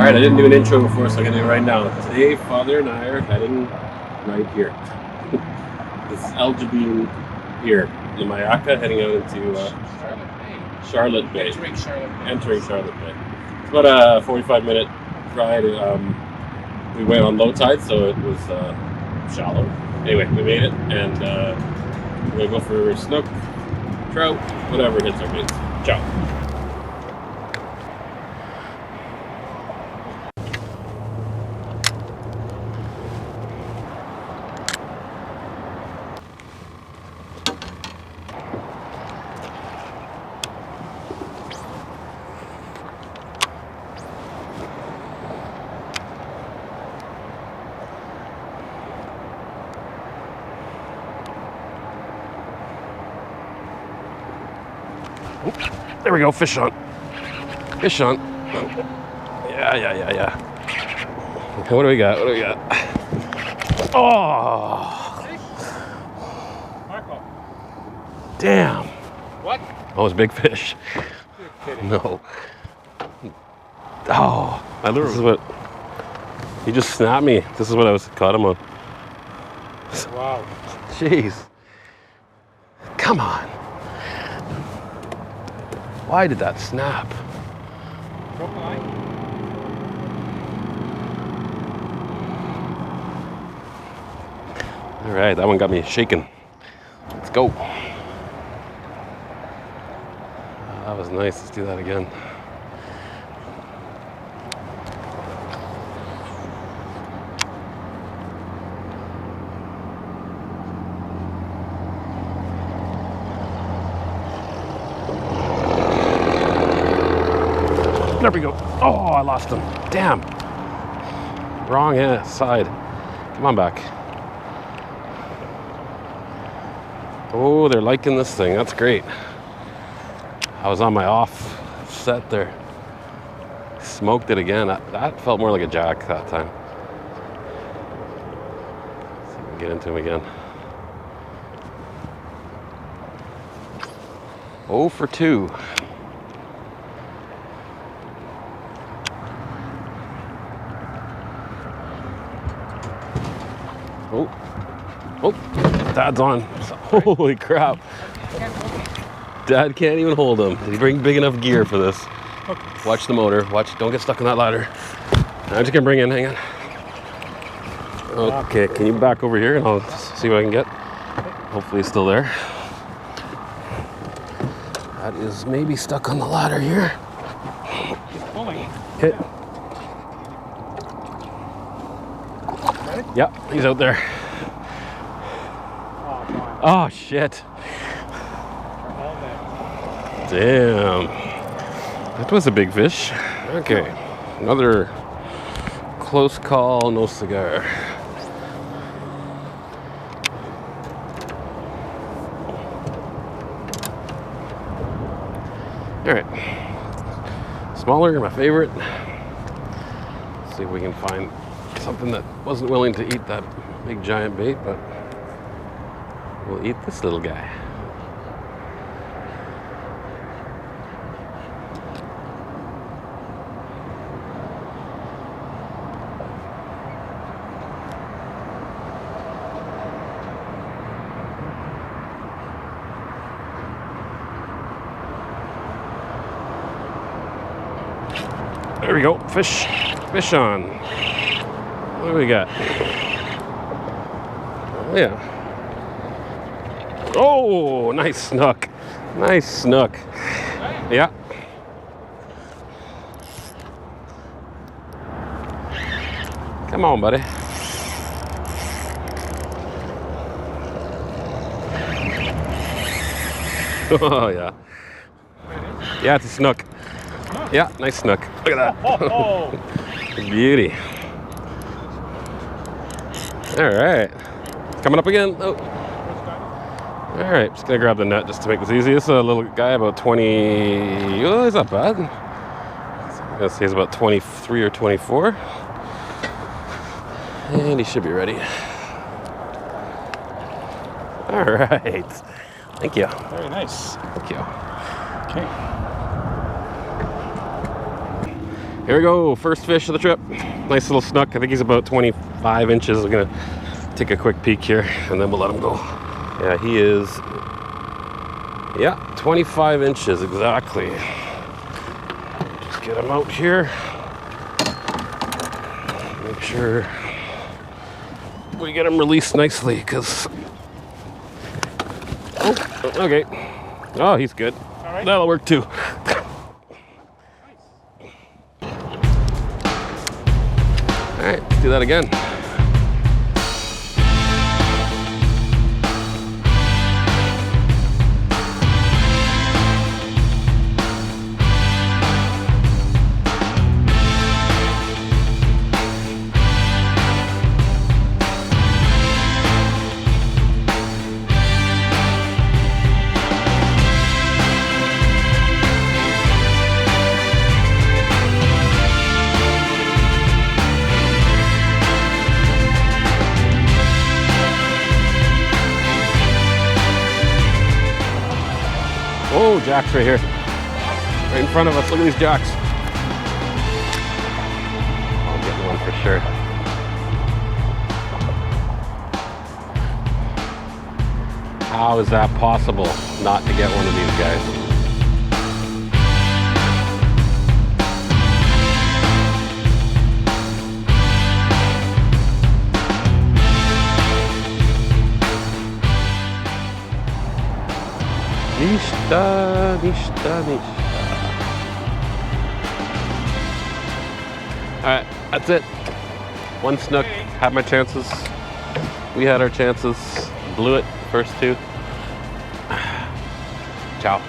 Alright, I didn't do an intro before, so I'm going to do it right now. Today, Father and I are heading right here. This is Jobean pier in Myakka, heading out into Charlotte Bay. Entering Charlotte Bay. It's about a 45-minute ride. We went on low tide, so it was shallow. Anyway, we made it, and we're going to go for snook, trout, whatever hits our baits. Ciao. There we go, fish on. Fish on. Yeah. Okay, what do we got? Oh! Damn. What? Oh, it's big fish. No. Oh, this is what, he just snapped me. This is what I caught him on. Wow. Jeez. Come on. Why did that snap? All right, that one got me shaking. Let's go. That was nice. Let's do that again. There we go. Oh, I lost him. Damn. Wrong side. Come on back. Oh, they're liking this thing. That's great. I was on my off set there. Smoked it again. That felt more like a jack that time. Let's see if we can get into him again. 0 for 2. Oh, Dad's on. Holy crap. Dad can't even hold him. Did he bring big enough gear for this? Watch the motor. Watch, don't get stuck on that ladder. I'm just gonna bring in, hang on. Okay, can you back over here and I'll see what I can get? Hopefully he's still there. That is maybe stuck on the ladder here. He's pulling. Okay. Yep, he's out there. Oh, shit. Damn. That was a big fish. Okay. Another close call, no cigar. All right. Smaller, my favorite. Let's see if we can find something that wasn't willing to eat that big giant bait, but we'll eat this little guy. There we go, fish on. What do we got? Oh, yeah. Oh, nice snook. Nice snook. Yeah. Come on, buddy. Oh, yeah. Yeah, it's a snook. Yeah, nice snook. Look at that. Beauty. All right. Coming up again. Oh. All right, just gonna grab the net just to make this easy. This is a little guy about 20, oh, he's not bad. I'm gonna say he's about 23 or 24. And he should be ready. All right. Thank you. Very nice. Thank you. Okay. Here we go, first fish of the trip. Nice little snook. I think he's about 25 inches. I'm gonna take a quick peek here and then we'll let him go. Yeah, he is, 25 inches exactly. Just get him out here. Make sure we get him released nicely, because, oh, okay. Oh, he's good. All right. That'll work too. All right, let's do that again. Oh, jacks right here. Right in front of us. Look at these jacks. I'll get one for sure. How is that possible not to get one of these guys? Nishta. Alright, that's it. One snook, had my chances. We had our chances. Blew it, first two. Ciao.